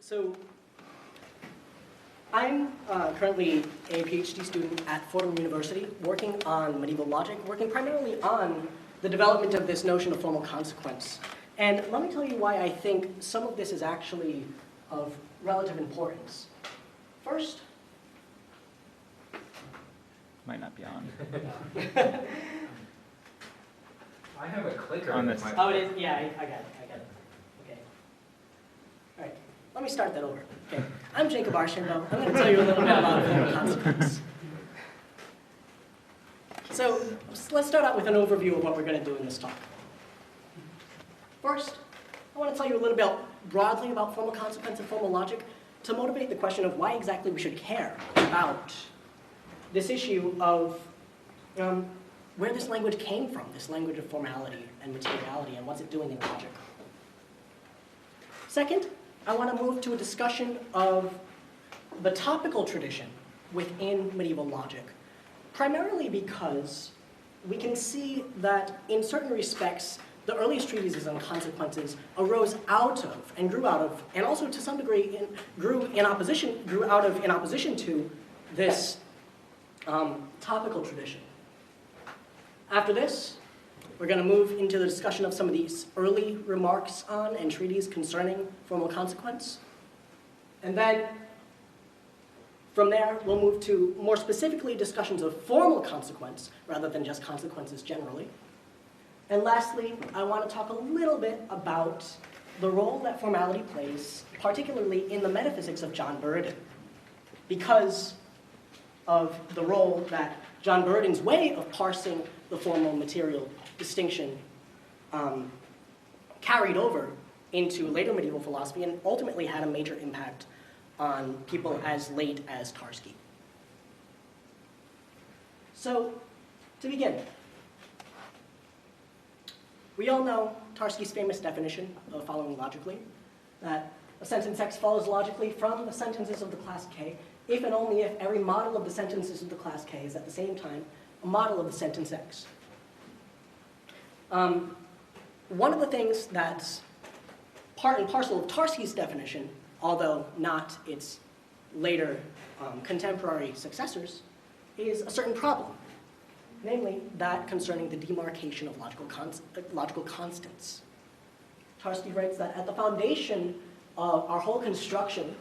So I'm currently a PhD student at Fordham University working on medieval logic, working primarily on the development of this notion of formal consequence. And let me tell you why I think some of this is actually of relative importance. First, might not be on. I have a clicker On that this. might- oh, it is? Yeah, I got it. Okay. All right, let me start that over. Okay, I'm Jacob Archambault. I'm going to tell you a little bit about formal consequence. So let's start out with an overview of what we're going to do in this talk. First, I want to tell you a little bit broadly about formal consequence and formal logic to motivate the question of why exactly we should care about this issue of where this language came from, this language of formality and materiality, and what's it doing in logic. Second, I want to move to a discussion of the topical tradition within medieval logic, primarily because we can see that in certain respects, the earliest treatises on consequences arose out of, and grew out of, and also to some degree grew out of in opposition to this topical tradition. After this, we're going to move into the discussion of some of these early remarks on and treatises concerning formal consequence. And then from there, we'll move to more specifically discussions of formal consequence rather than just consequences generally. And lastly, I want to talk a little bit about the role that formality plays, particularly in the metaphysics of John Buridan, because of the role that John Buridan's way of parsing the formal material distinction carried over into later medieval philosophy and ultimately had a major impact on people as late as Tarski. So, to begin, we all know Tarski's famous definition of following logically, that a sentence X follows logically from the sentences of the class K, if and only if every model of the sentences of the class K is at the same time a model of the sentence X. One of the things that's part and parcel of Tarski's definition, although not its later contemporary successors, is a certain problem, namely that concerning the demarcation of logical constants. Tarski writes that at the foundation of our whole construction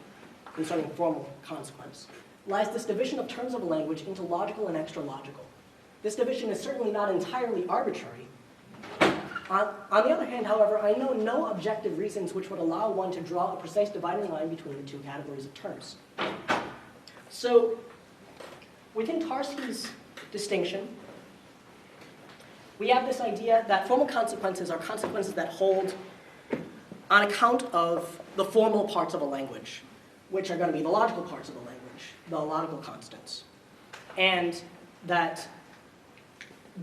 concerning formal consequence lies this division of terms of a language into logical and extra-logical. This division is certainly not entirely arbitrary. On the other hand, however, I know no objective reasons which would allow one to draw a precise dividing line between the two categories of terms. So, within Tarski's distinction, we have this idea that formal consequences are consequences that hold on account of the formal parts of a language, which are going to be the logical parts of the language, the logical constants. And that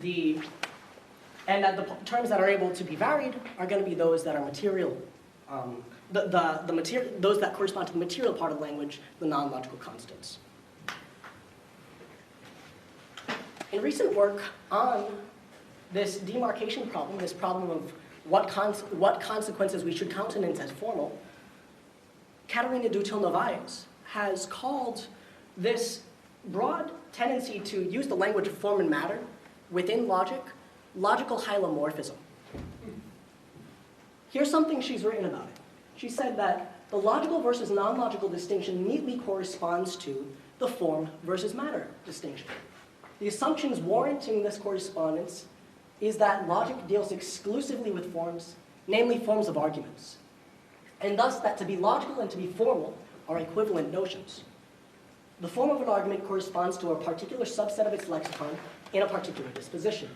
the terms that are able to be varied are going to be those that are material, those that correspond to the material part of the language, the non-logical constants. In recent work on this demarcation problem, this problem of what consequences we should countenance as formal, Caterina Dutil-Novaes has called this broad tendency to use the language of form and matter within logic, logical hylomorphism. Here's something she's written about it. She said that the logical versus non-logical distinction neatly corresponds to the form versus matter distinction. The assumptions warranting this correspondence is that logic deals exclusively with forms, namely forms of arguments, and thus that to be logical and to be formal are equivalent notions. The form of an argument corresponds to a particular subset of its lexicon in a particular disposition.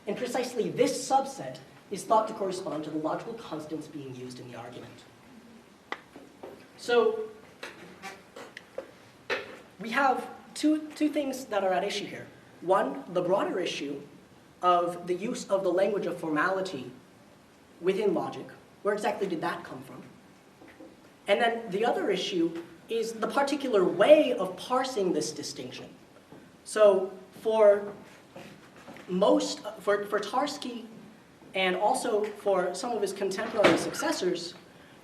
And precisely this subset is thought to correspond to the logical constants being used in the argument. So we have two things that are at issue here. One, the broader issue of the use of the language of formality within logic. Where exactly did that come from? And then the other issue is the particular way of parsing this distinction. So for Tarski and also for some of his contemporary successors,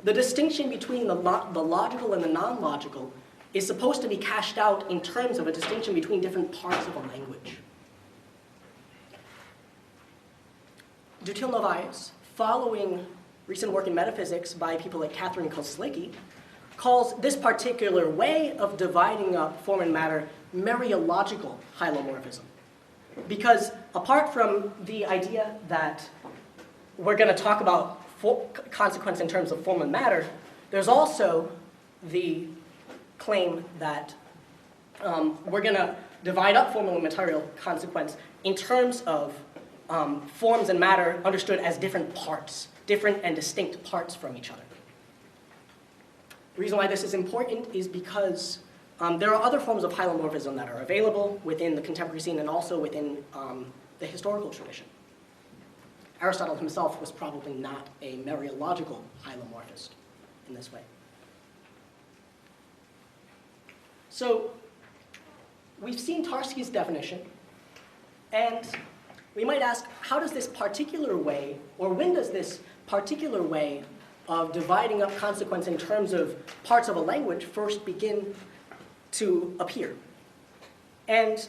the distinction between the logical and the non-logical is supposed to be cashed out in terms of a distinction between different parts of a language. Dutil-Novaes, following recent work in metaphysics by people like Catherine Koslicki, calls this particular way of dividing up form and matter mereological hylomorphism. Because apart from the idea that we're going to talk about consequence in terms of form and matter, there's also the claim that we're going to divide up formal and material consequence in terms of forms and matter understood as different parts, different and distinct parts from each other. The reason why this is important is because there are other forms of hylomorphism that are available within the contemporary scene and also within the historical tradition. Aristotle himself was probably not a mereological hylomorphist in this way. So we've seen Tarski's definition, and we might ask, how does this particular way, or when does this particular way of dividing up consequence in terms of parts of a language first begin to appear? And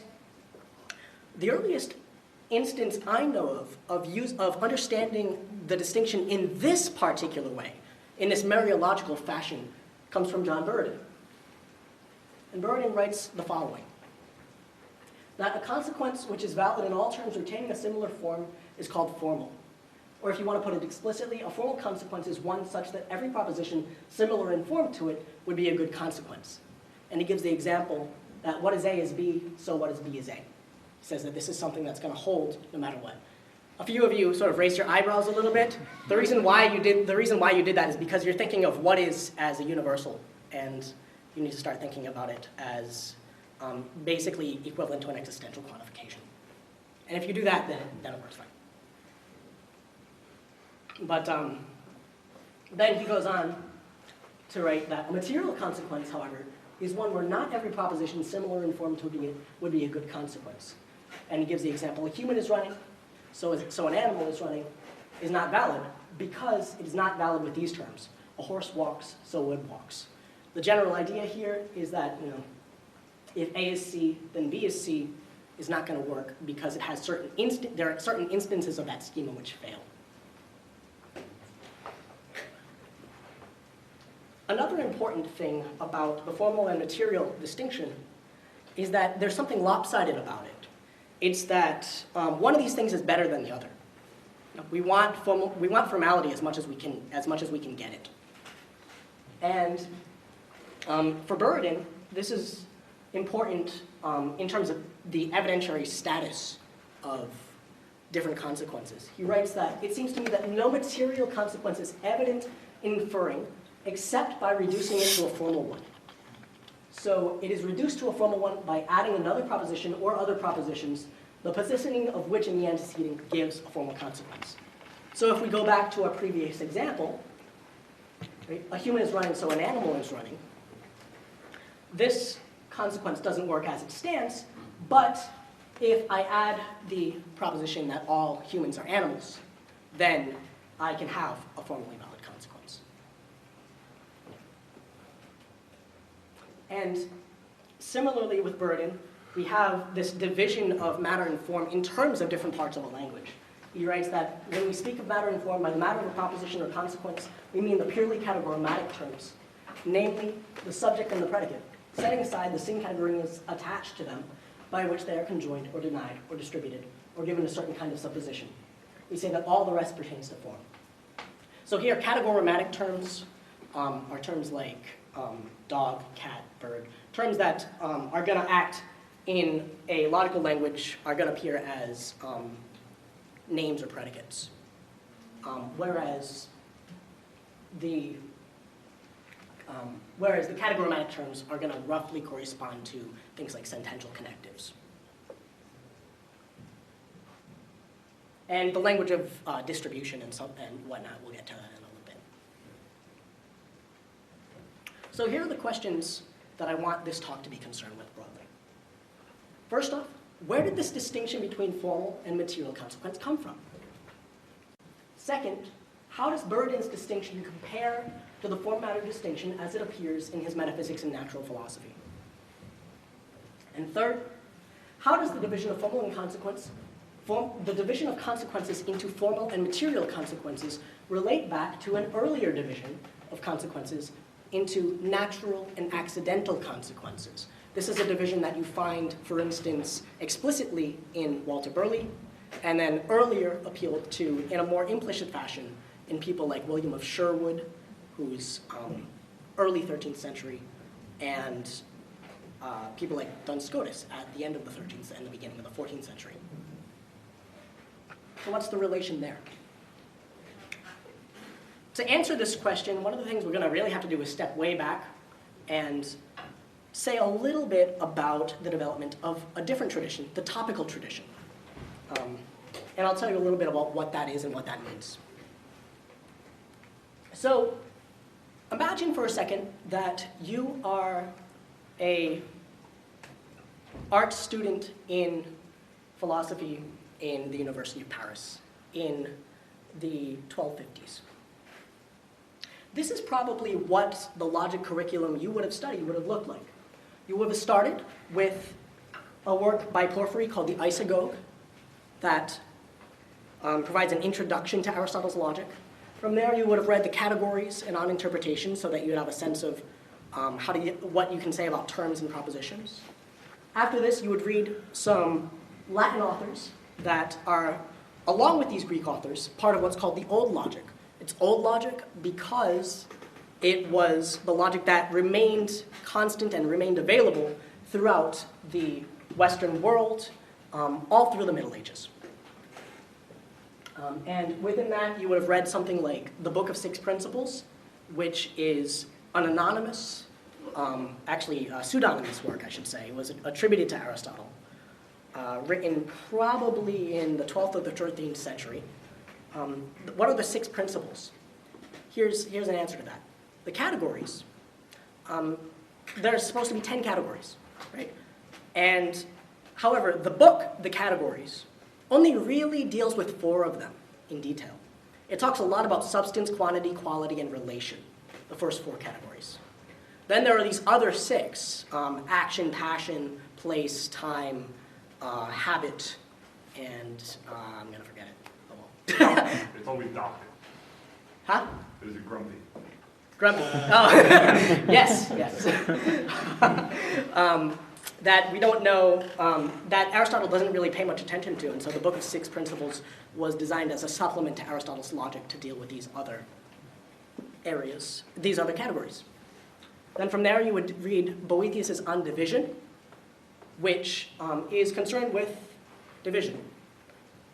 the earliest instance I know of understanding the distinction in this particular way, in this mereological fashion, comes from John Buridan. And Buridan writes the following: that a consequence which is valid in all terms retaining a similar form is called formal. Or if you want to put it explicitly, a formal consequence is one such that every proposition similar in form to it would be a good consequence. And he gives the example that what is A is B, so what is B is A. He says that this is something that's going to hold no matter what. A few of you sort of raised your eyebrows a little bit. The reason why you did that is because you're thinking of what is as a universal, and you need to start thinking about it as basically equivalent to an existential quantification. And if you do that, then it works fine. But then he goes on to write that a material consequence, however, is one where not every proposition similar in form to it would be a good consequence. And he gives the example: a human is running, so an animal is running, is not valid because it is not valid with these terms. A horse walks, so wood walks. The general idea here is that, if A is C, then B is C is not going to work because it has there are certain instances of that schema which fail. Another important thing about the formal and material distinction is that there's something lopsided about it. It's that one of these things is better than the other. We want formality as much as we can get it. And for Buridan, this is important in terms of the evidentiary status of different consequences. He writes that it seems to me that no material consequence is evident in inferring except by reducing it to a formal one. So it is reduced to a formal one by adding another proposition or other propositions, the positioning of which in the antecedent gives a formal consequence. So if we go back to our previous example, right, a human is running, so an animal is running. This consequence doesn't work as it stands, but if I add the proposition that all humans are animals, then I can have a formally valid consequence. And similarly with Buridan, we have this division of matter and form in terms of different parts of a language. He writes that when we speak of matter and form, by the matter of a proposition or consequence, we mean the purely categorematic terms, namely the subject and the predicate, setting aside the syncategories attached to them by which they are conjoined or denied or distributed or given a certain kind of supposition. We say that all the rest pertains to form. So here, categorematic terms are terms like dog, cat, bird, terms that are going to act in a logical language are going to appear as names or predicates, whereas the categorematic terms are going to roughly correspond to things like sentential connectives. And the language of distribution and whatnot, we'll get to that in a little bit. So here are the questions that I want this talk to be concerned with broadly. First off, where did this distinction between formal and material consequence come from? Second, how does Buridan's distinction compare to the form-matter distinction as it appears in his Metaphysics and Natural Philosophy. And third, how does the division of formal and the division of consequences into formal and material consequences relate back to an earlier division of consequences into natural and accidental consequences? This is a division that you find, for instance, explicitly in Walter Burley, and then earlier appealed to in a more implicit fashion in people like William of Sherwood, who's early 13th century, and people like Duns Scotus at the end of the 13th and the beginning of the 14th century. So what's the relation there? To answer this question, one of the things we're going to really have to do is step way back and say a little bit about the development of a different tradition, the topical tradition. And I'll tell you a little bit about what that is and what that means. So imagine for a second that you are an art student in philosophy in the University of Paris in the 1250s. This is probably what the logic curriculum you would have studied would have looked like. You would have started with a work by Porphyry called the Isagoge that provides an introduction to Aristotle's logic. From there, you would have read the categories and on interpretation so that you would have a sense of what you can say about terms and propositions. After this, you would read some Latin authors that are, along with these Greek authors, part of what's called the Old Logic. It's Old Logic because it was the logic that remained constant and remained available throughout the Western world, all through the Middle Ages. And within that, you would have read something like the Book of Six Principles, which is an anonymous, actually a pseudonymous work, I should say. It was attributed to Aristotle, written probably in the 12th or the 13th century. What are the six principles? Here's an answer to that. The categories, there's supposed to be 10 categories, right? And however, the book, the categories, only really deals with 4 of them in detail. It talks a lot about substance, quantity, quality, and relation, the first 4 categories. Then there are these other 6, action, passion, place, time, habit, and I'm going to forget it. Oh, well. It's always doctor. Huh? It is a grumpy. Grumpy. Oh, yes. That we don't know, that Aristotle doesn't really pay much attention to, and so the Book of Six Principles was designed as a supplement to Aristotle's logic to deal with these other areas, these other categories. Then from there you would read Boethius's On Division, which is concerned with division,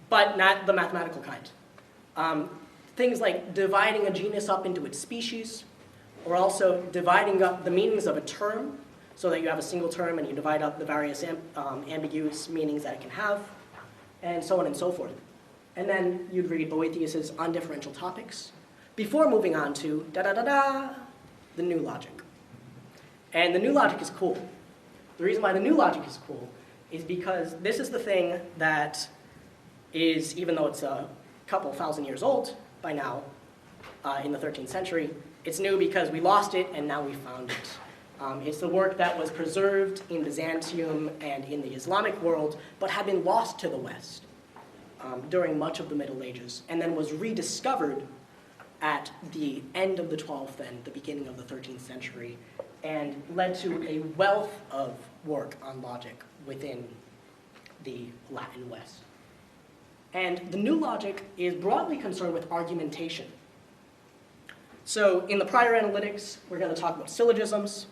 but not the mathematical kind. Things like dividing a genus up into its species, or also dividing up the meanings of a term so that you have a single term and you divide up the various ambiguous meanings that it can have, and so on and so forth. And then you'd read Boethius's On Differential Topics before moving on to the New Logic. And the New Logic is cool. The reason why the New Logic is cool is because this is the thing that is, even though it's a couple thousand years old by now, in the 13th century, it's new because we lost it and now we found it. It's the work that was preserved in Byzantium and in the Islamic world, but had been lost to the West during much of the Middle Ages, and then was rediscovered at the end of the 12th and the beginning of the 13th century, and led to a wealth of work on logic within the Latin West. And the New Logic is broadly concerned with argumentation. So in the prior analytics, we're going to talk about syllogisms.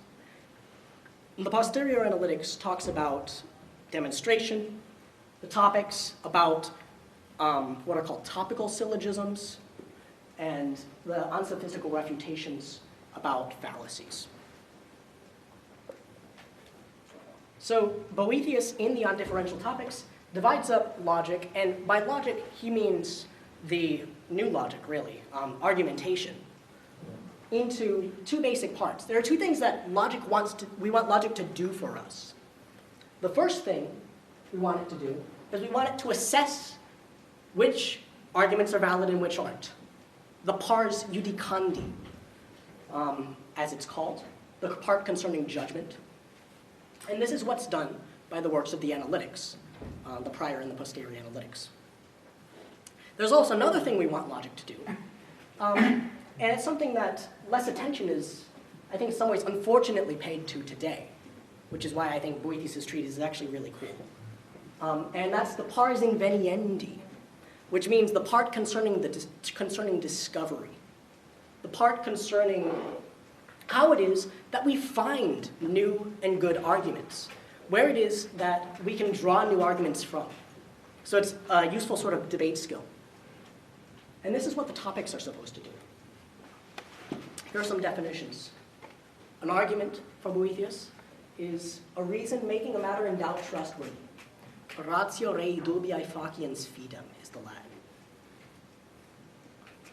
The posterior analytics talks about demonstration. The topics about what are called topical syllogisms, and the unsophistical refutations about fallacies. So Boethius, in the On Differential Topics, divides up logic, and by logic he means the new logic, really, argumentation, into 2 basic parts. There are 2 things that we want logic to do for us. The first thing we want it to do is we want it to assess which arguments are valid and which aren't. The pars judicandi. as it's called, the part concerning judgment. And this is what's done by the works of the analytics, the prior and the posterior analytics. There's also another thing we want logic to do, and it's something that less attention is, I think in some ways, unfortunately paid to today, which is why I think Boethius' treatise is actually really cool. And that's the pars inveniendi, which means the part concerning concerning discovery, the part concerning how it is that we find new and good arguments, where it is that we can draw new arguments from. So it's a useful sort of debate skill. And this is what the topics are supposed to do. Here are some definitions. An argument, for Boethius, is a reason making a matter in doubt trustworthy. Ratio rei dubiae faciens fidem is the Latin.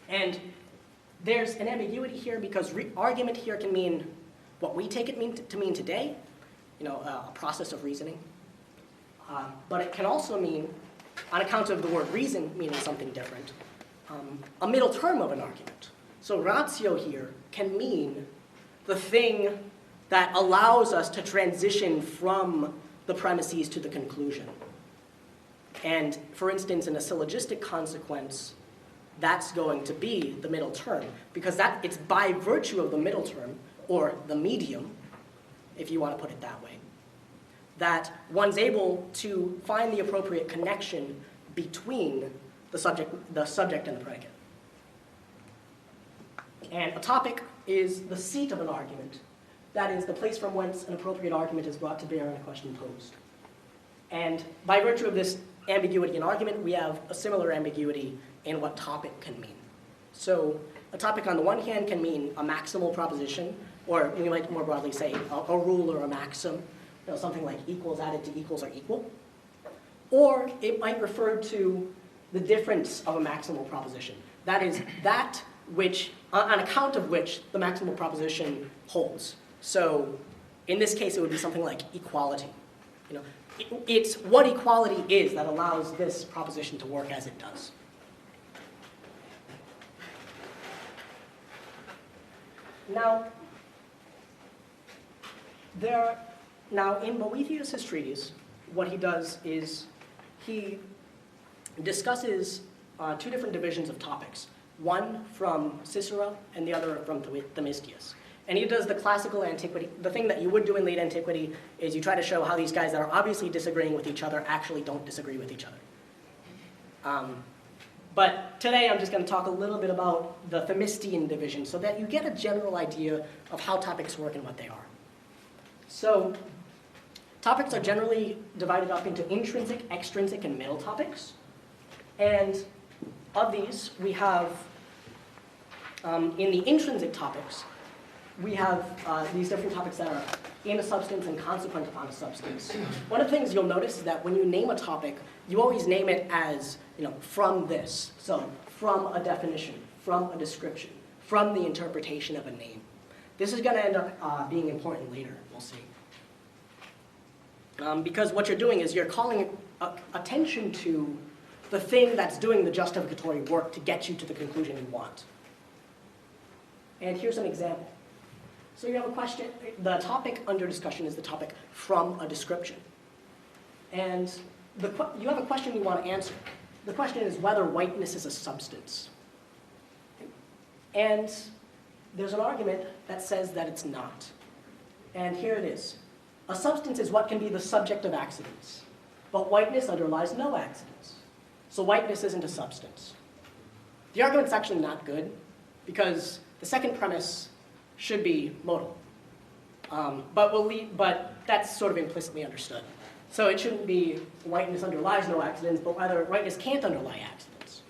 And there's an ambiguity here because argument here can mean what we take it to mean today, a process of reasoning. But it can also mean, on account of the word reason meaning something different, a middle term of an argument. So ratio here can mean the thing that allows us to transition from the premises to the conclusion. And for instance, in a syllogistic consequence, that's going to be the middle term, because it's by virtue of the middle term, or the medium, if you want to put it that way, that one's able to find the appropriate connection between the subject and the predicate. And a topic is the seat of an argument. That is the place from whence an appropriate argument is brought to bear on a question posed. And by virtue of this ambiguity in argument, we have a similar ambiguity in what topic can mean. So a topic on the one hand can mean a maximal proposition, or we might more broadly say a rule or a maxim, something like equals added to equals are equal. Or it might refer to the difference of a maximal proposition. That is, that which, on account of which the maximal proposition holds. So in this case, it would be something like equality. It's what equality is that allows this proposition to work as it does. Now, in Boethius' treatise, what he does is he discusses two different divisions of topics, one from Cicero and the other from Themistius. And he does the classical antiquity. The thing that you would do in late antiquity is you try to show how these guys that are obviously disagreeing with each other actually don't disagree with each other. But today I'm just going to talk a little bit about the Themistian division so that you get a general idea of how topics work and what they are. So topics are generally divided up into intrinsic, extrinsic, and middle topics. And of these, we have, in the intrinsic topics, we have these different topics that are in a substance and consequent upon a substance. One of the things you'll notice is that when you name a topic, you always name it as, from this. So, from a definition, from a description, from the interpretation of a name. This is going to end up being important later, we'll see. Because what you're doing is you're calling attention to the thing that's doing the justificatory work to get you to the conclusion you want. And here's an example. So you have a question, the topic under discussion is the topic from a description. And you have a question you want to answer. The question is whether whiteness is a substance. And there's an argument that says that it's not. And here it is. A substance is what can be the subject of accidents, but whiteness underlies no accidents. So whiteness isn't a substance. The argument's actually not good, because the second premise should be modal. But that's sort of implicitly understood. So it shouldn't be whiteness underlies no accidents, but rather whiteness can't underlie accidents.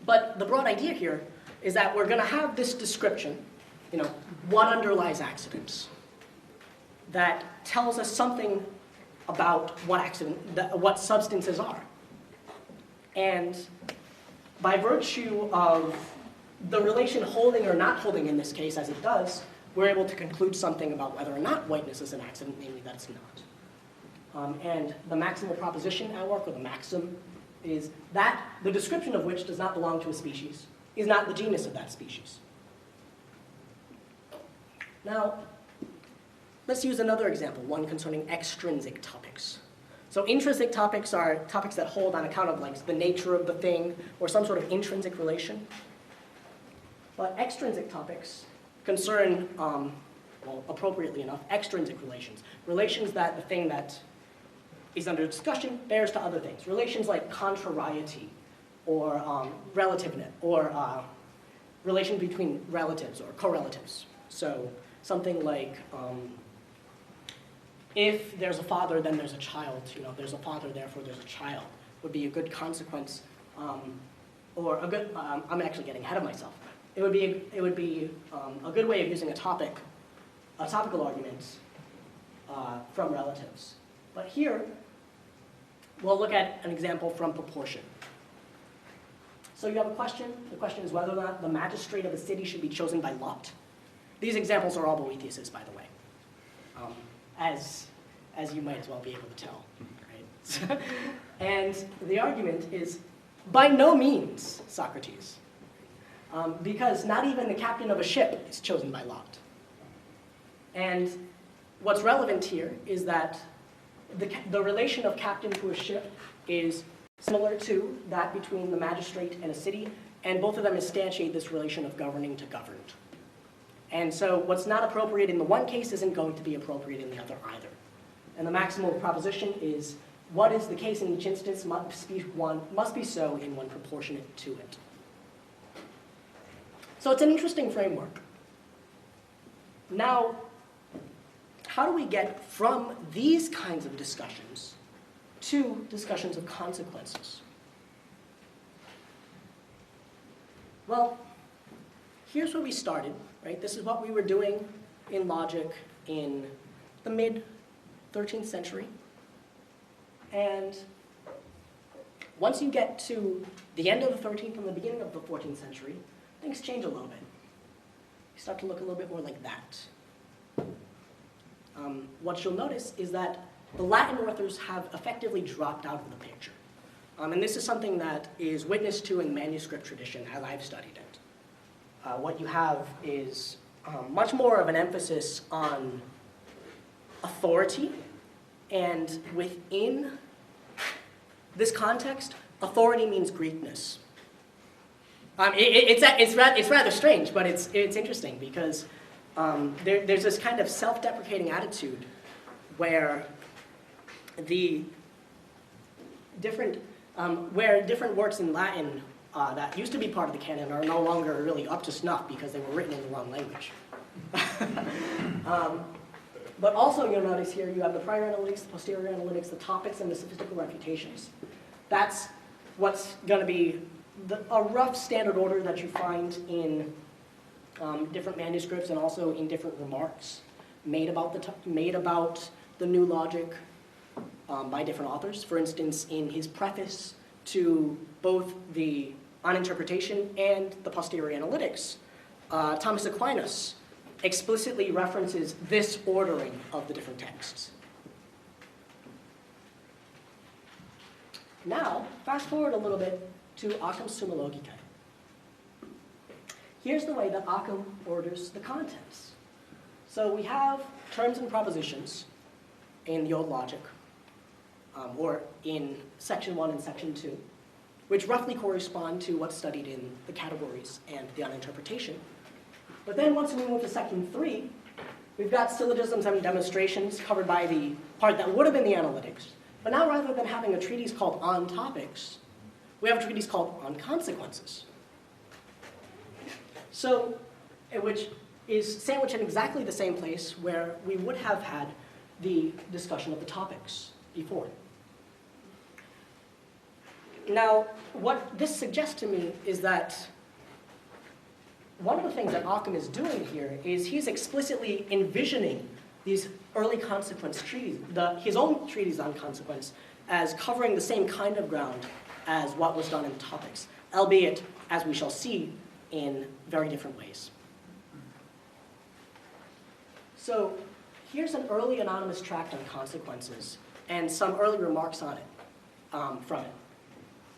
But the broad idea here is that we're going to have this description, what underlies accidents, that tells us something about what substances are. And by virtue of the relation holding or not holding in this case, as it does, we're able to conclude something about whether or not whiteness is an accident, namely that it's not. And the maximal proposition at work, or the maxim, is that the description of which does not belong to a species, is not the genus of that species. Now, let's use another example, one concerning extrinsic topics. So intrinsic topics are topics that hold on account of like the nature of the thing or some sort of intrinsic relation. But extrinsic topics concern, well, appropriately enough, extrinsic relations. Relations that the thing that is under discussion bears to other things. Relations like contrariety or relativeness or relation between relatives or correlatives. So something like if there's a father, then there's a child. You know, there's a father, therefore there's a child. Would be a good consequence, or a good. I'm actually getting ahead of myself. It would be a good way of using a topical argument from relatives. But here, we'll look at an example from proportion. So you have a question. The question is whether or not the magistrate of a city should be chosen by lot. These examples are all Boethiuses, by the way, as you might as well be able to tell. Right? And the argument is, by no means, Socrates, because not even the captain of a ship is chosen by lot. And what's relevant here is that the relation of captain to a ship is similar to that between the magistrate and a city, and both of them instantiate this relation of governing to governed. And so what's not appropriate in the one case isn't going to be appropriate in the other either. And the maximal proposition is, what is the case in each instance must be so in one proportionate to it. So it's an interesting framework. Now, how do we get from these kinds of discussions to discussions of consequences? Well, here's where we started, right? This is what we were doing in logic in the mid-13th century. And once you get to the end of the 13th and the beginning of the 14th century, things change a little bit. You start to look a little bit more like that. What you'll notice is that the Latin authors have effectively dropped out of the picture. And this is something that is witnessed to in manuscript tradition as I've studied it. What you have is much more of an emphasis on authority, and within this context, authority means Greekness. It's rather strange, but it's interesting because there's this kind of self-deprecating attitude where different works in Latin that used to be part of the canon are no longer really up to snuff because they were written in the wrong language. But also you'll notice here you have the prior analytics, the posterior analytics, the topics, and the sophistical refutations. That's what's going to be a rough standard order that you find in different manuscripts and also in different remarks made about the new logic by different authors. For instance, in his preface to both the On Interpretation and the Posterior Analytics, Thomas Aquinas explicitly references this ordering of the different texts. Now, fast forward a little bit to Occam's Summa Logicae. Here's the way that Occam orders the contents. So we have terms and propositions in the old logic, or in section 1 and section 2, which roughly correspond to what's studied in the categories and the On Interpretation. But then once we move to section 3, we've got syllogisms and demonstrations covered by the part that would have been the analytics. But now rather than having a treatise called On Topics, we have a treatise called On Consequences. So, which is sandwiched in exactly the same place where we would have had the discussion of the topics before. Now, what this suggests to me is that one of the things that Occam is doing here is he's explicitly envisioning these early consequence treatises, his own treatise on consequence, as covering the same kind of ground as what was done in topics, albeit, as we shall see, in very different ways. So here's an early anonymous tract on consequences and some early remarks on it, from it.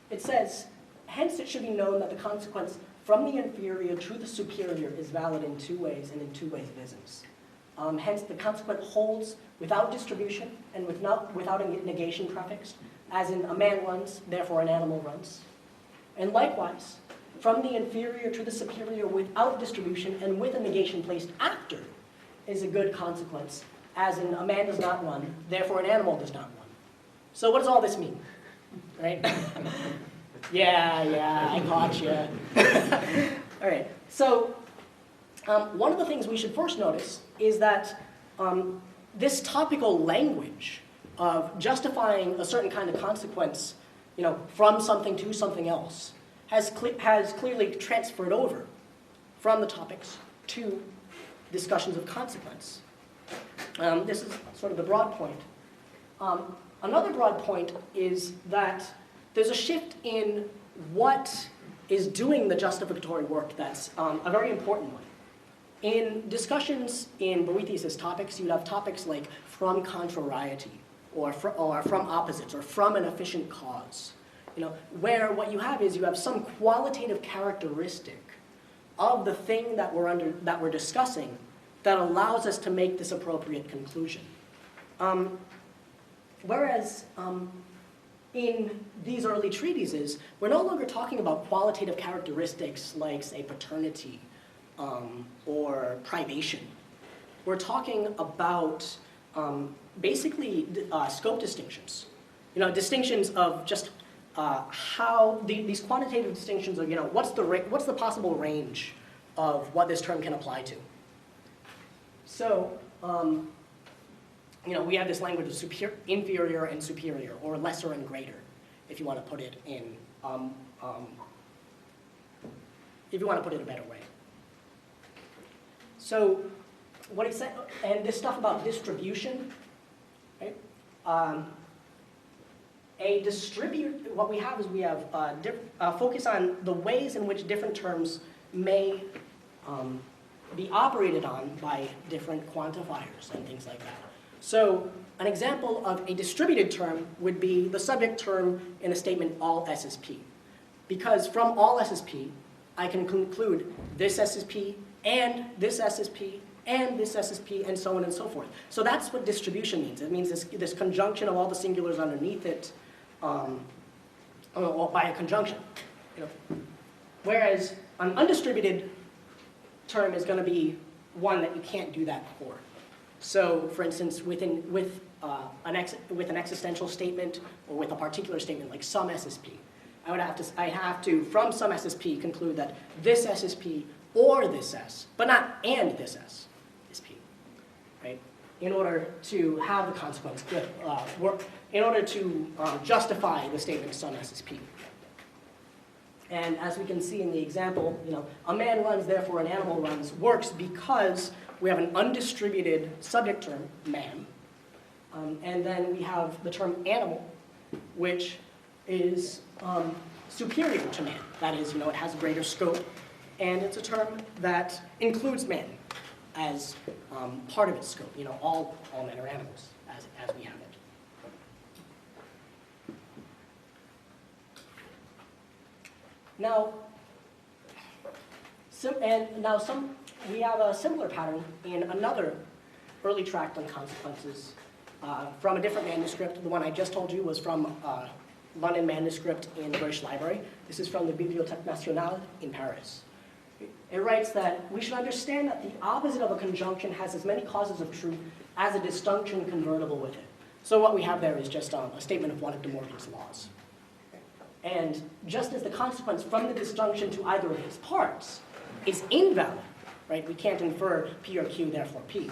It says, hence it should be known that the consequence from the inferior to the superior is valid in two ways, and in two ways it isn't. Hence, the consequent holds without distribution and without a negation prefix, as in a man runs, therefore an animal runs. And likewise, from the inferior to the superior without distribution and with a negation placed after is a good consequence, as in a man does not run, therefore an animal does not run. So what does all this mean? Right? Yeah, I caught you. All right, so one of the things we should first notice is that this topical language of justifying a certain kind of consequence, from something to something else, has clearly transferred over from the topics to discussions of consequence. This is sort of the broad point. Another broad point is that there's a shift in what is doing the justificatory work that's a very important one. In discussions in Boethius's topics, you'd have topics like from contrariety, or from opposites, or from an efficient cause. Where what you have is you have some qualitative characteristic of the thing that we're discussing that allows us to make this appropriate conclusion. Whereas in these early treatises, we're no longer talking about qualitative characteristics like, say, paternity or privation. We're talking about basically scope distinctions. Distinctions of just how these quantitative distinctions of what's the possible range of what this term can apply to. So we have this language of inferior and superior, or lesser and greater, if you want to put it in a better way. So what he said, and this stuff about distribution, right? What we have is we have focus on the ways in which different terms may be operated on by different quantifiers and things like that. So an example of a distributed term would be the subject term in a statement all S is P. Because from all S is P, I can conclude this S is P, and this S is P, and this S is P, and so on and so forth. So that's what distribution means. It means this conjunction of all the singulars underneath it by a conjunction. Whereas an undistributed term is going to be one that you can't do that for. So, for instance, with an existential statement or with a particular statement like some S is P, I have to from some S is P conclude that this S is P or this S, but not and this S is P, right? In order to have the consequence work, in order to justify the statement some S is P. And as we can see in the example, a man runs, therefore an animal runs, works because we have an undistributed subject term, man, and then we have the term animal, which is superior to man. That is, it has a greater scope, and it's a term that includes man as part of its scope. All men are animals, as we have it. Now, we have a similar pattern in another early tract on consequences from a different manuscript. The one I just told you was from London manuscript in the British Library. This is from the Bibliothèque Nationale in Paris. It writes that we should understand that the opposite of a conjunction has as many causes of truth as a disjunction convertible with it. So what we have there is just a statement of one of De Morgan's laws. And just as the consequence from the disjunction to either of its parts is invalid, right? We can't infer P or Q, therefore P.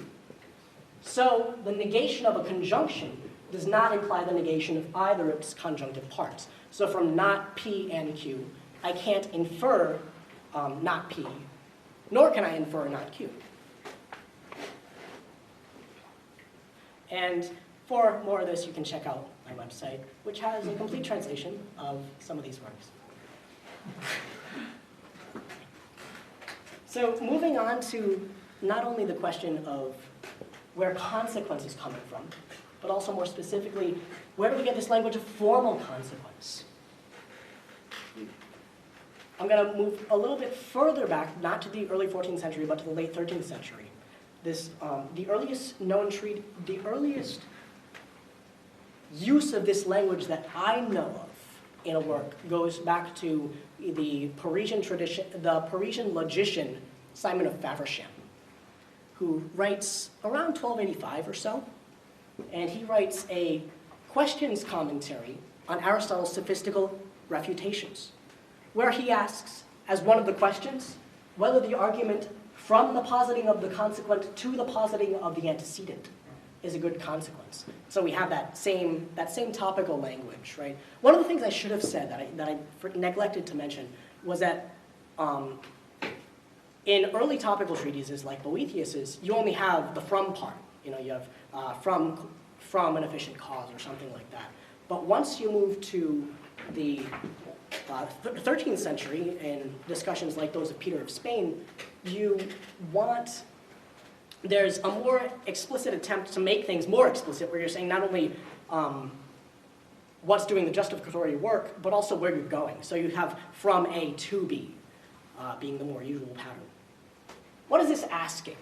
So the negation of a conjunction does not imply the negation of either of its conjunctive parts. So from not P and Q, I can't infer not P, nor can I infer not Q. And for more of this, you can check out my website, which has a complete translation of some of these works. So moving on to not only the question of where consequence is coming from, but also more specifically, where do we get this language of formal consequence? I'm going to move a little bit further back, not to the early 14th century, but to the late 13th century. the earliest use of this language that I know of in a work goes back to the Parisian tradition, the Parisian logician Simon of Faversham, who writes around 1285 or so, and he writes a questions commentary on Aristotle's sophistical refutations, where he asks, as one of the questions, whether the argument from the positing of the consequent to the positing of the antecedent is a good consequence. So we have that same topical language, right? One of the things I should have said that I neglected to mention was that in early topical treatises like Boethius's, you only have the from part. You know, you have from an efficient cause or something like that. But once you move to the 13th century in discussions like those of Peter of Spain, there's a more explicit attempt to make things more explicit, where you're saying not only what's doing the justificatory work, but also where you're going. So you have from A to B being the more usual pattern. What is this asking?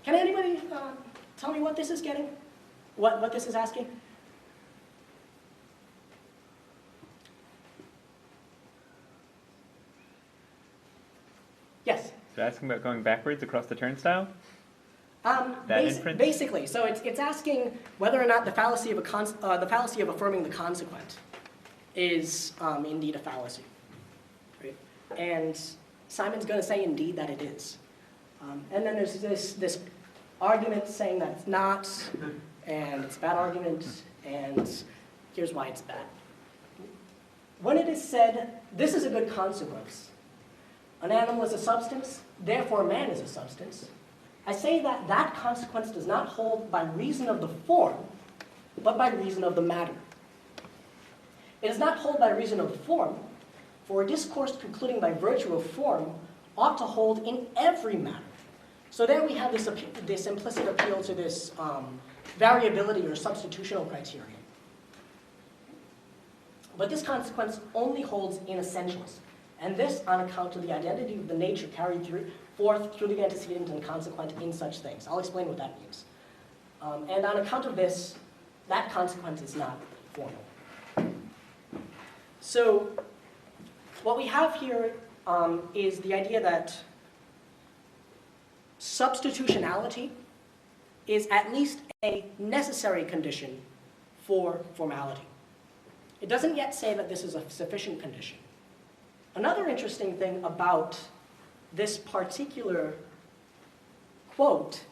Can anybody tell me what this is getting? What this is asking? Yes? So asking about going backwards across the turnstile? Inference? Basically, so it's asking whether or not the fallacy of affirming the consequent is indeed a fallacy, right? And Simon's going to say indeed that it is, and then there's this argument saying that it's not, and it's a bad argument, and here's why it's bad. When it is said, this is a good consequence, an animal is a substance, therefore man is a substance, I say that that consequence does not hold by reason of the form, but by reason of the matter. It does not hold by reason of the form, for a discourse concluding by virtue of form ought to hold in every matter. So there we have this implicit appeal to this variability or substitutional criterion. But this consequence only holds in essentials, and this on account of the identity of the nature carried forth through the antecedent and consequent in such things. I'll explain what that means. And on account of this, that consequence is not formal. So what we have here is the idea that substitutionality is at least a necessary condition for formality. It doesn't yet say that this is a sufficient condition. Another interesting thing about this particular quote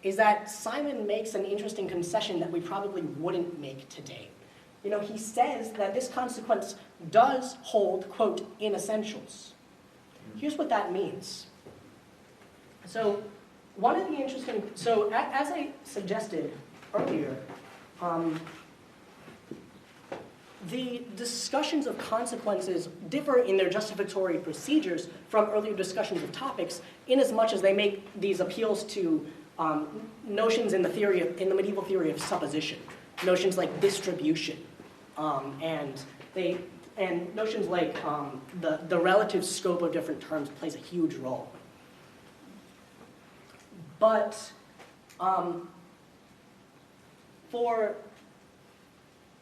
is that Simon makes an interesting concession that we probably wouldn't make today. You know, he says that this consequence does hold, quote, in essentials. Here's what that means. So one of the interesting, so as I suggested earlier, the discussions of consequences differ in their justificatory procedures from earlier discussions of topics, in as much as they make these appeals to notions in the medieval theory of supposition, notions like distribution, and notions like the relative scope of different terms plays a huge role. But for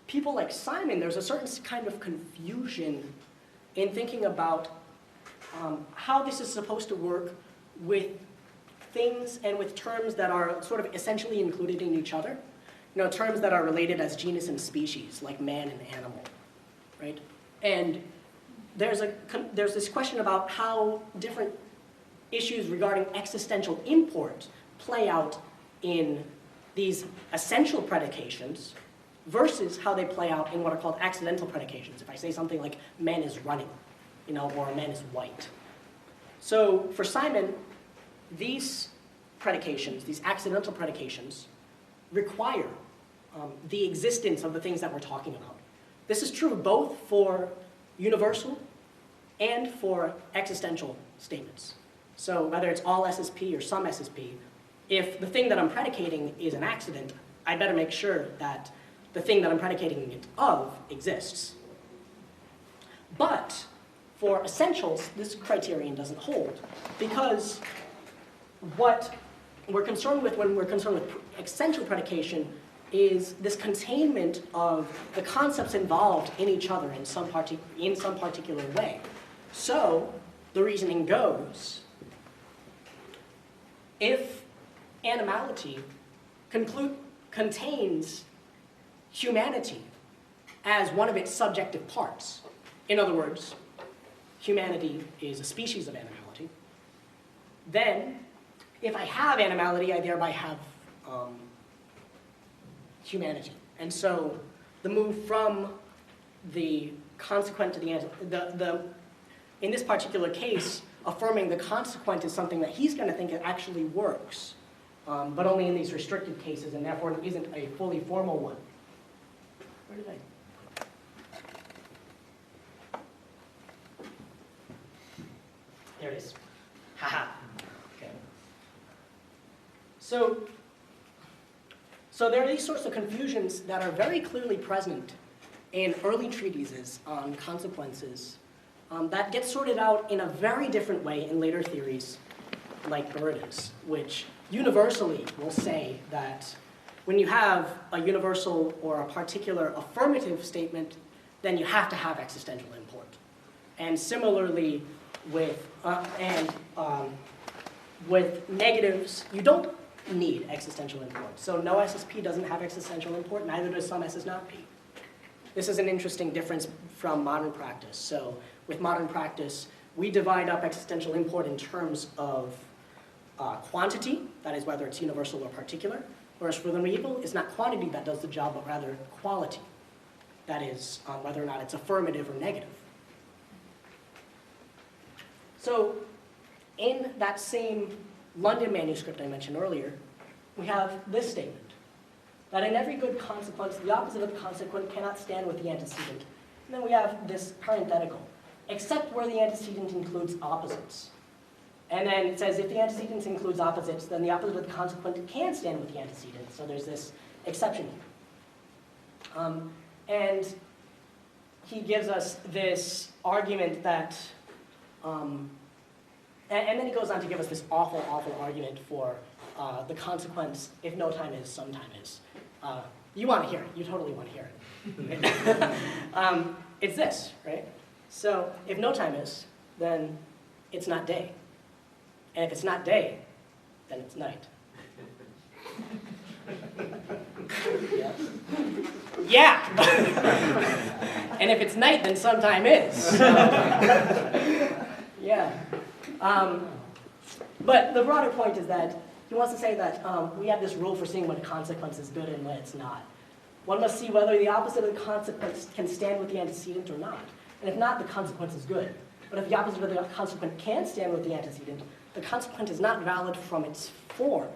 people like Simon, there's a certain kind of confusion in thinking about how this is supposed to work with things and with terms that are sort of essentially included in each other. You know, terms that are related as genus and species, like man and animal, right? And there's this question about how different issues regarding existential import play out in these essential predications versus how they play out in what are called accidental predications. If I say something like man is running, you know, or man is white. So for Simon, these predications, these accidental predications, require the existence of the things that we're talking about. This is true both for universal and for existential statements. So whether it's all SSP or some SSP, if the thing that I'm predicating is an accident, I better make sure that the thing that I'm predicating it of exists. But for essentials, this criterion doesn't hold, because what we're concerned with when we're concerned with essential predication is this containment of the concepts involved in each other in some particular way. So the reasoning goes, if animality contains humanity as one of its subjective parts, in other words, humanity is a species of animality, then if I have animality, I thereby have humanity. And so the move from the consequent to the in this particular case, affirming the consequent is something that he's going to think it actually works, but only in these restricted cases, and therefore it isn't a fully formal one. Where did I? There it is. Haha. Okay. So there are these sorts of confusions that are very clearly present in early treatises on consequences that get sorted out in a very different way in later theories like Burden's, which universally will say that when you have a universal or a particular affirmative statement, then you have to have existential import. And similarly, with negatives, you don't need existential import. So no SSP doesn't have existential import, neither does some SS not P. This is an interesting difference from modern practice. So with modern practice, we divide up existential import in terms of quantity, that is whether it's universal or particular, whereas for the medieval, it's not quantity that does the job, but rather quality. That is whether or not it's affirmative or negative. So in that same London manuscript I mentioned earlier, we have this statement, that in every good consequence, the opposite of the consequent cannot stand with the antecedent. And then we have this parenthetical, except where the antecedent includes opposites. And then it says if the antecedent includes opposites, then the opposite of the consequent can stand with the antecedent. So there's this exception here. And he gives us this argument that, and then he goes on to give us this awful, awful argument for the consequence, if no time is, some time is. You want to hear it. You totally want to hear it. It's this, right? So if no time is, then it's not day. And if it's not day, then it's night. Yeah. And if it's night, then sometime is. Yeah. But the broader point is that he wants to say that we have this rule for seeing when a consequence is good and when it's not. One must see whether the opposite of the consequence can stand with the antecedent or not. And if not, the consequence is good. But if the opposite of the consequent can stand with the antecedent, the consequent is not valid from its form.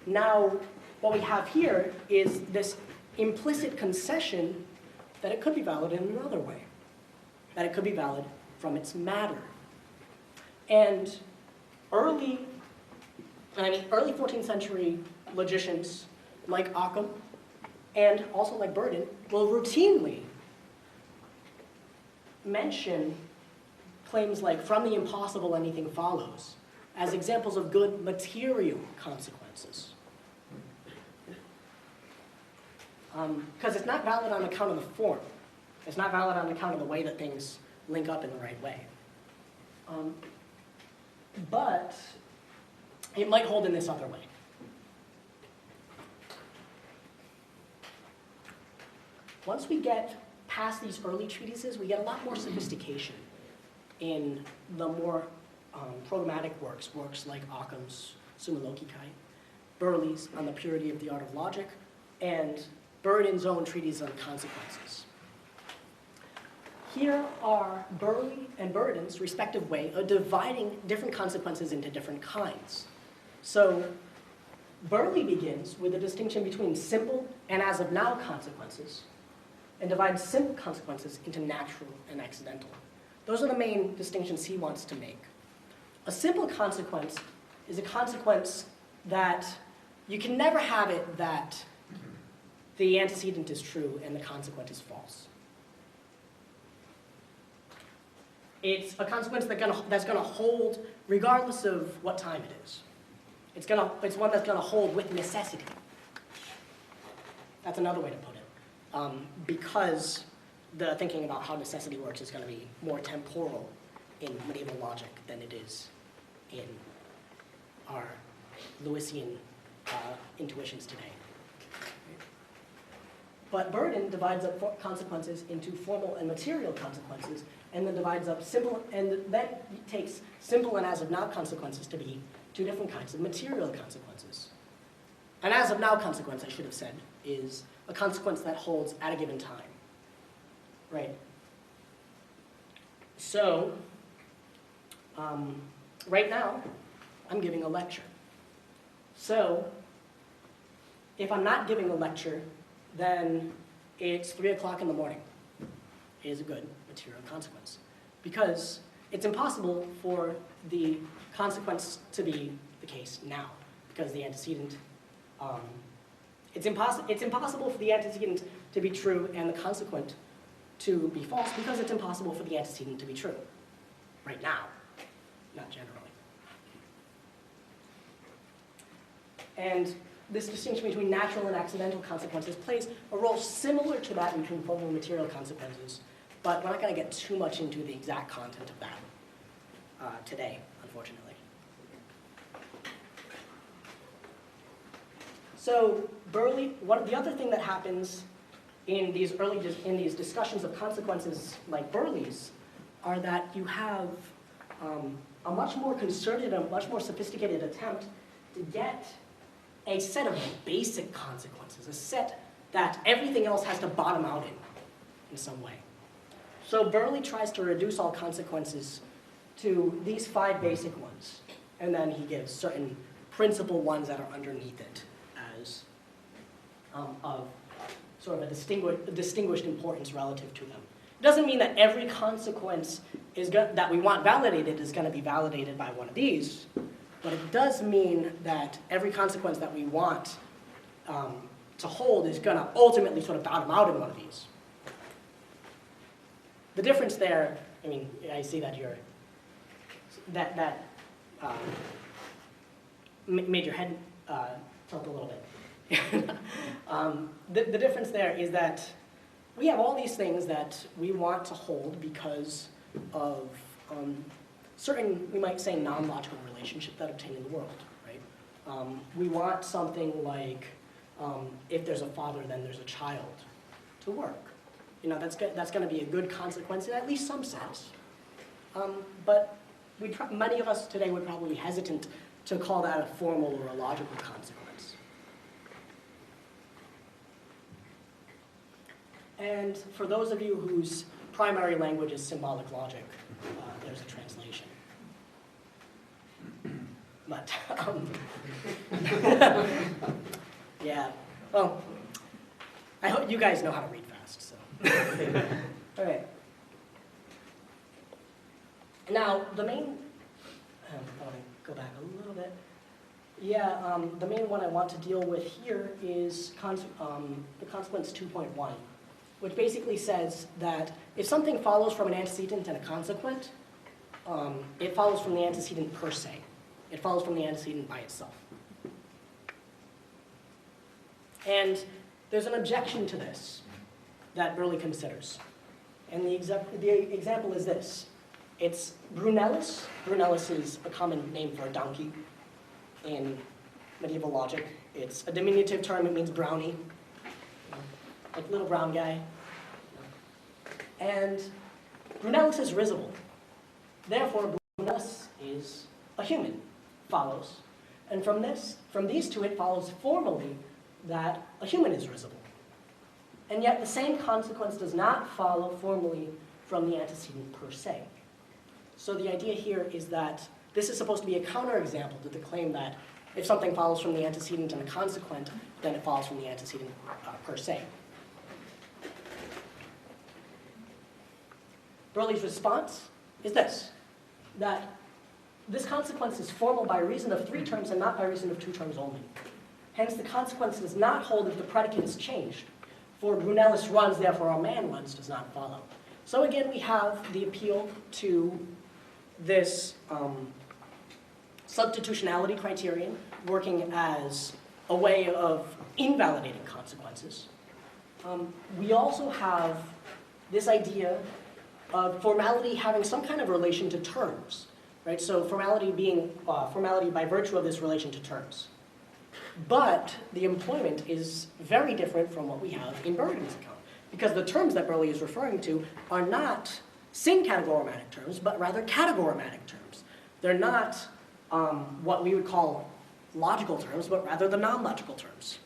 Now, what we have here is this implicit concession that it could be valid in another way, that it could be valid from its matter. And early 14th century logicians like Occam and also like Burden will routinely mention claims like from the impossible anything follows as examples of good material consequences. Because it's not valid on account of the form. It's not valid on account of the way that things link up in the right way. But it might hold in this other way. Once we get past these early treatises, we get a lot more sophistication in the more programmatic works like Occam's Summa Logicae, Burley's On the Purity of the Art of Logic, and Burden's own treatise on consequences. Here are Burley and Burden's respective way of dividing different consequences into different kinds. So Burley begins with a distinction between simple and as of now consequences, and divides simple consequences into natural and accidental. Those are the main distinctions he wants to make. A simple consequence is a consequence that you can never have it that the antecedent is true and the consequent is false. It's a consequence that's going to hold regardless of what time it is. It's one that's gonna hold with necessity. That's another way to put it. Because the thinking about how necessity works is gonna be more temporal in medieval logic than it is in our Lewisian intuitions today. But Burden divides up consequences into formal and material consequences, and then divides up simple, and then takes simple and as of now consequences to be two different kinds of material consequences. An as of now consequence, I should have said, is a consequence that holds at a given time. Right? So, right now, I'm giving a lecture. So, if I'm not giving a lecture, then it's 3 o'clock in the morning. It is a good material consequence. Because it's impossible for the consequence to be the case now, because the antecedent, it's impossible for the antecedent to be true and the consequent to be false, because it's impossible for the antecedent to be true right now, not generally. And this distinction between natural and accidental consequences plays a role similar to that between formal and material consequences, but we're not going to get too much into the exact content of that today, unfortunately. So Burley, the other thing that happens in these discussions of consequences like Burley's are that you have a much more concerted, a much more sophisticated attempt to get a set of basic consequences, a set that everything else has to bottom out in some way. So Burley tries to reduce all consequences to these 5 basic ones, and then he gives certain principal ones that are underneath it as of sort of a distinguished importance relative to them. It doesn't mean that every consequence that we want validated is going to be validated by one of these, but it does mean that every consequence that we want to hold is going to ultimately sort of bottom out in one of these. The difference there, I mean, I see that made your head tilt a little bit. The difference there is that we have all these things that we want to hold because of certain, we might say, non-logical relationship that obtain in the world, right? We want something like, if there's a father, then there's a child to work. You know, that's going to be a good consequence in at least some sense. But many of us today would probably be hesitant to call that a formal or a logical consequence. And for those of you whose primary language is symbolic logic, there's a translation. But, yeah, well, I hope you guys know how to read fast, so. All right. Now, the main, I want to go back a little bit. Yeah, the main one I want to deal with here is the consequence 2.1, which basically says that if something follows from an antecedent and a consequent, it follows from the antecedent per se. It follows from the antecedent by itself. And there's an objection to this that Burley considers. And the example is this. It's Brunellus. Brunellus is a common name for a donkey in medieval logic. It's a diminutive term. It means brownie, like little brown guy. And Brunellus is risible. Therefore, Brunellus is a human, follows. And from these two, it follows formally that a human is risible. And yet the same consequence does not follow formally from the antecedent per se. So the idea here is that this is supposed to be a counterexample to the claim that if something follows from the antecedent and a consequent, then it follows from the antecedent per se. Burley's response is this, that this consequence is formal by reason of 3 terms and not by reason of 2 terms only. Hence, the consequence does not hold if the predicate is changed. For Brunellus runs, therefore a man runs does not follow. So again, we have the appeal to this substitutionality criterion, working as a way of invalidating consequences, we also have this idea of formality having some kind of relation to terms, right? So formality being formality by virtue of this relation to terms. But the employment is very different from what we have in Burden's account, because the terms that Burley is referring to are not syncategorematic terms, but rather categorematic terms. They're not what we would call logical terms, but rather the non-logical terms.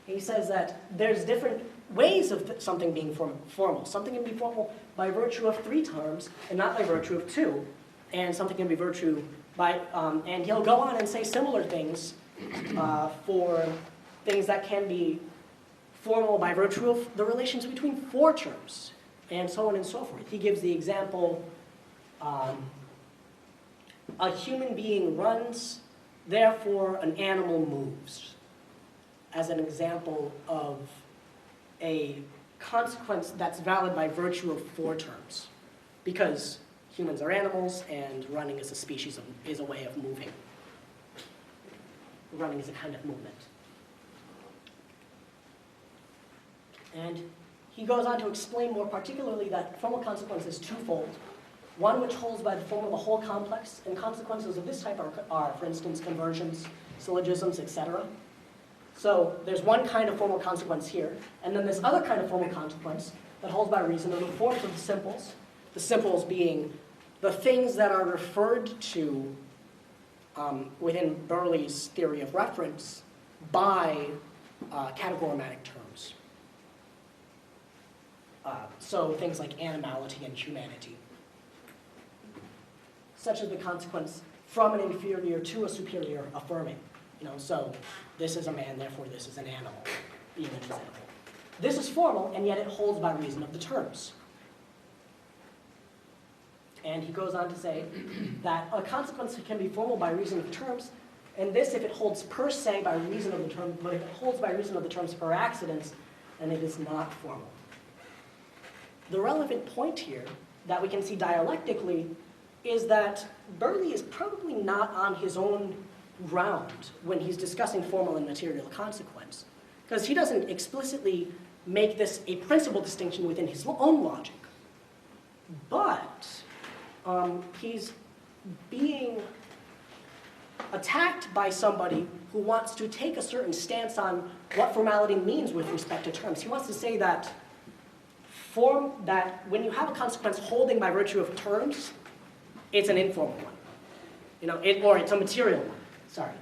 He says that there's different ways of something being formal. Something can be formal by virtue of 3 terms and not by virtue of 2. And something can be virtue by, and he'll go on and say similar things for things that can be formal by virtue of the relations between 4 terms, and so on and so forth. He gives the example, a human being runs, therefore an animal moves, as an example of a consequence that's valid by virtue of 4 terms, because humans are animals and running is a species of, is a way of moving. Running is a kind of movement. And he goes on to explain more particularly that formal consequence is twofold. One which holds by the form of a whole complex, and consequences of this type are for instance, conversions, syllogisms, etc. So there's one kind of formal consequence here, and then this other kind of formal consequence that holds by reason of the forms of the simples being the things that are referred to within Burley's theory of reference by categorematic terms. So things like animality and humanity, such as the consequence from an inferior to a superior affirming. So this is a man, therefore this is an animal, being an example. This is formal, and yet it holds by reason of the terms. And he goes on to say that a consequence can be formal by reason of terms, and this if it holds per se by reason of the term, but if it holds by reason of the terms per accidents, then it is not formal. The relevant point here that we can see dialectically is that Burley is probably not on his own ground when he's discussing formal and material consequence, because he doesn't explicitly make this a principal distinction within his own logic. But he's being attacked by somebody who wants to take a certain stance on what formality means with respect to terms. He wants to say that when you have a consequence holding by virtue of terms, it's an informal one, or it's a material one. Sorry,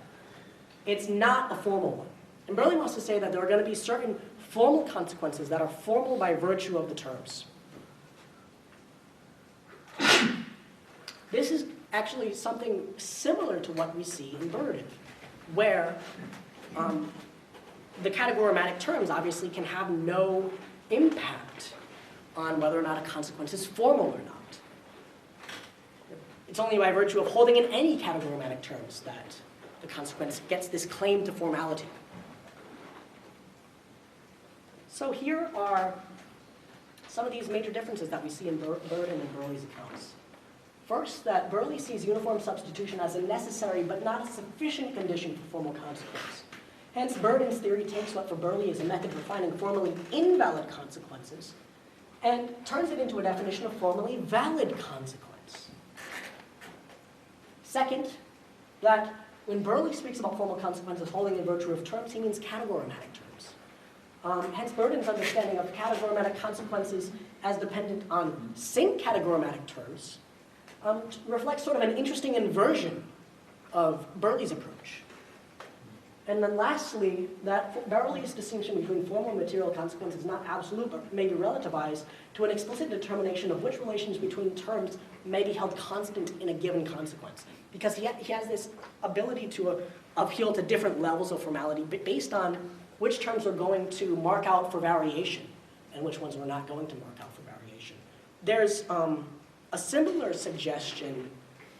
it's not a formal one. And Burley wants to say that there are going to be certain formal consequences that are formal by virtue of the terms. This is actually something similar to what we see in Burden, where the categorematic terms obviously can have no impact on whether or not a consequence is formal or not. It's only by virtue of holding in any categorematic terms that the consequence gets this claim to formality. So here are some of these major differences that we see in Burden and Burley's accounts. First, that Burley sees uniform substitution as a necessary but not a sufficient condition for formal consequence. Hence, Burden's theory takes what for Burley is a method for finding formally invalid consequences and turns it into a definition of formally valid consequence. Second, that when Burley speaks about formal consequences holding in virtue of terms, he means categorematic terms. Hence, Burden's understanding of categorematic consequences as dependent on syncategorematic terms reflects sort of an interesting inversion of Burley's approach. And then lastly, that Burley's distinction between formal and material consequence is not absolute, but may be relativized to an explicit determination of which relations between terms may be held constant in a given consequence. Because he has this ability to appeal to different levels of formality based on which terms are going to mark out for variation and which ones we're not going to mark out for variation. There's a similar suggestion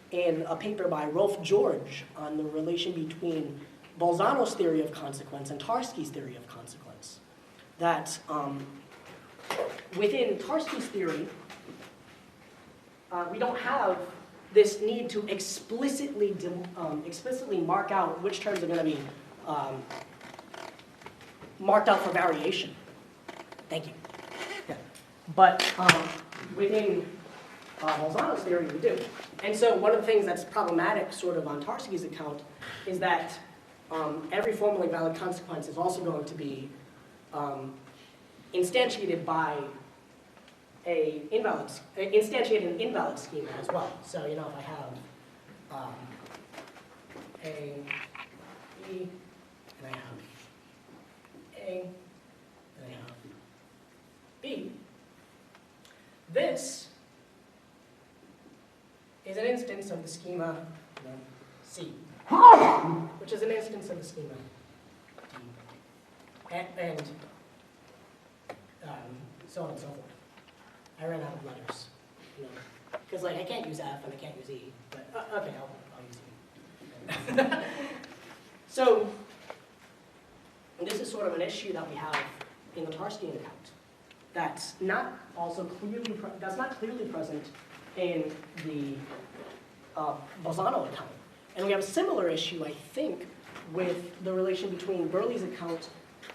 in a paper by Rolf George on the relation between Bolzano's theory of consequence and Tarski's theory of consequence. That within Tarski's theory, we don't have this need to explicitly mark out which terms are going to be marked out for variation. Thank you. Yeah. But within Bolzano's theory, we do. And so one of the things that's problematic sort of on Tarski's account is that every formally valid consequence is also going to be instantiated by an invalid schema as well. So, you know, if I have A, B, and I have A, and I have B, this is an instance of the schema C, which is an instance of the schema D, and so on and so forth. I ran out of letters, you know, because like I can't use F and I can't use E, but okay, I'll use E. So this is sort of an issue that we have in the Tarskian account that's not clearly present in the Bolzano account. And we have a similar issue, I think, with the relation between Burley's account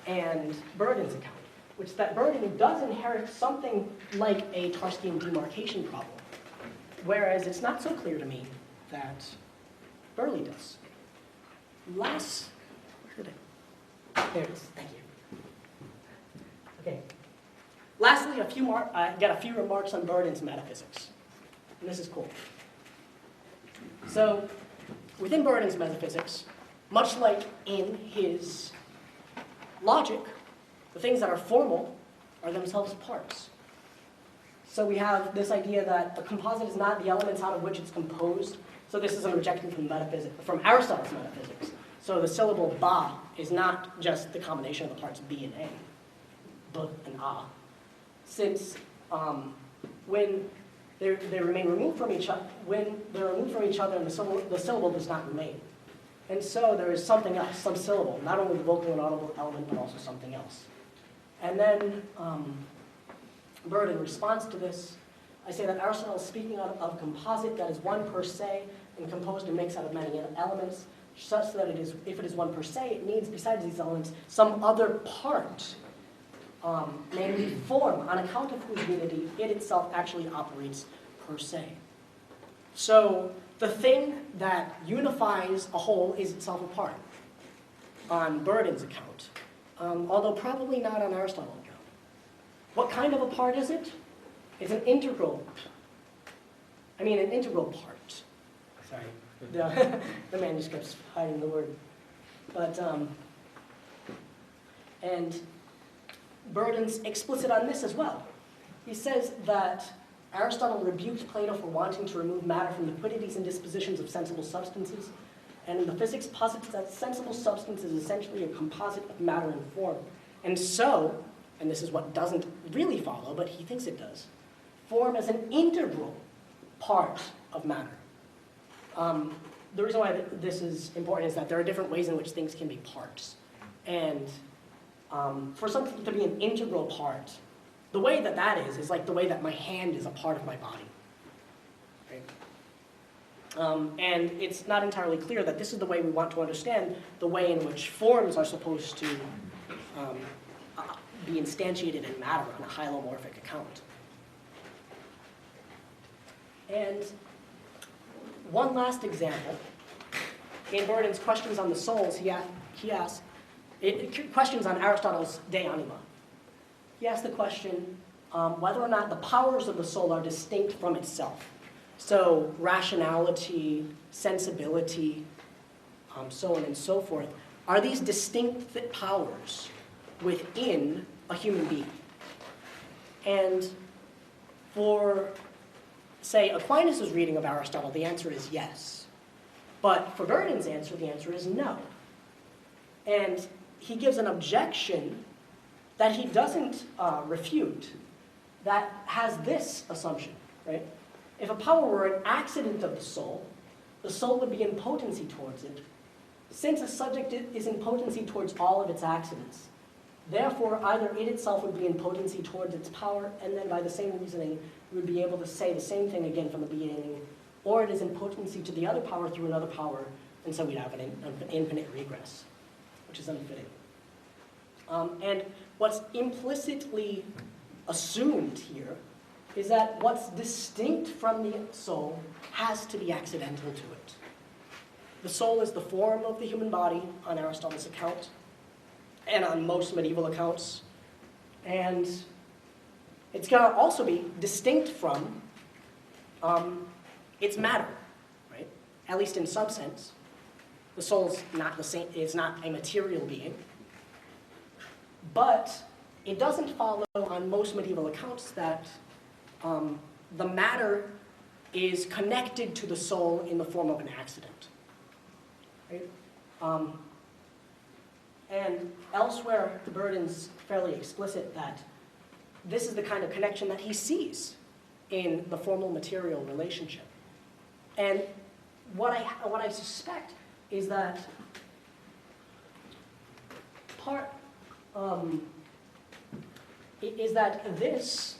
and Burden's account, which is that Burden does inherit something like a Tarskian demarcation problem, whereas it's not so clear to me that Burley does. There it is, thank you. Okay. Lastly, got a few remarks on Burden's metaphysics. And this is cool. So, within Burden's metaphysics, much like in his logic, the things that are formal are themselves parts. So we have this idea that a composite is not the elements out of which it's composed. So this is an objection from Aristotle's metaphysics. So the syllable ba is not just the combination of the parts b and a, b and a. Since when they remain removed from each other, when they're removed from each other, and the syllable does not remain. And so there is something else, some syllable, not only the vocal and audible element, but also something else. And then Bird, in response to this, I say that Aristotle is speaking of a composite that is one per se and composed and makes out of many elements, such that it is, if it is one per se, it needs, besides these elements, some other part, namely form, on account of whose unity it itself actually operates per se. So the thing that unifies a whole is itself a part on Burden's account, although probably not on Aristotle's account. What kind of a part is it? It's an integral part. Sorry, the manuscript's hiding the word. But, and Burden's explicit on this as well. He says that Aristotle rebuked Plato for wanting to remove matter from the quiddities and dispositions of sensible substances, and in the physics posits that sensible substance is essentially a composite of matter and form. And so, and this is what doesn't really follow, but he thinks it does, form as an integral part of matter. The reason why this is important is that there are different ways in which things can be parts. And for something to be an integral part, the way that that is like the way that my hand is a part of my body. Right? And it's not entirely clear that this is the way we want to understand the way in which forms are supposed to be instantiated in matter on a hylomorphic account. And one last example, in Burden's Questions on the Souls, he asks, questions on Aristotle's De Anima. He asks the question whether or not the powers of the soul are distinct from itself. So rationality, sensibility, so on and so forth. Are these distinct powers within a human being? And for, say, Aquinas' reading of Aristotle, the answer is yes. But for Burden's answer, the answer is no. And he gives an objection that he doesn't refute that has this assumption, right? If a power were an accident of the soul would be in potency towards it, since a subject is in potency towards all of its accidents. Therefore, either it itself would be in potency towards its power, and then by the same reasoning, we would be able to say the same thing again from the beginning or it is in potency to the other power through another power, and so we'd have an infinite regress, which is unfitting. And what's implicitly assumed here is that what's distinct from the soul has to be accidental to it. The soul is the form of the human body on Aristotle's account, and on most medieval accounts, and it's going to also be distinct from its matter, right? At least in some sense. The soul's not the same, is not a material being, but it doesn't follow on most medieval accounts that the matter is connected to the soul in the form of an accident, right? And elsewhere, the Burden's fairly explicit that this is the kind of connection that he sees in the formal material relationship. And what I suspect is that this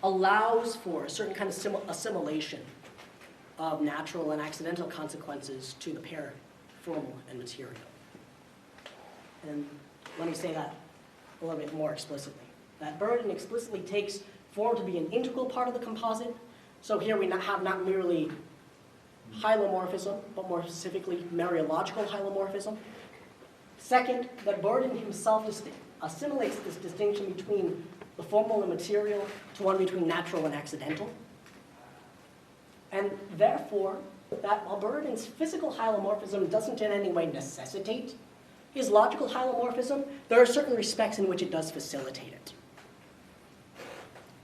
allows for a certain kind of assimilation of natural and accidental consequences to the pair formal and material. And let me say that a little bit more explicitly. That Burden explicitly takes form to be an integral part of the composite. So here we have not merely hylomorphism, but more specifically Mariological hylomorphism. Second, that Burden himself assimilates this distinction between the formal and material to one between natural and accidental. And therefore, that while Burden's physical hylomorphism doesn't in any way necessitate his logical hylomorphism, there are certain respects in which it does facilitate it.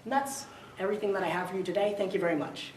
And that's everything that I have for you today. Thank you very much.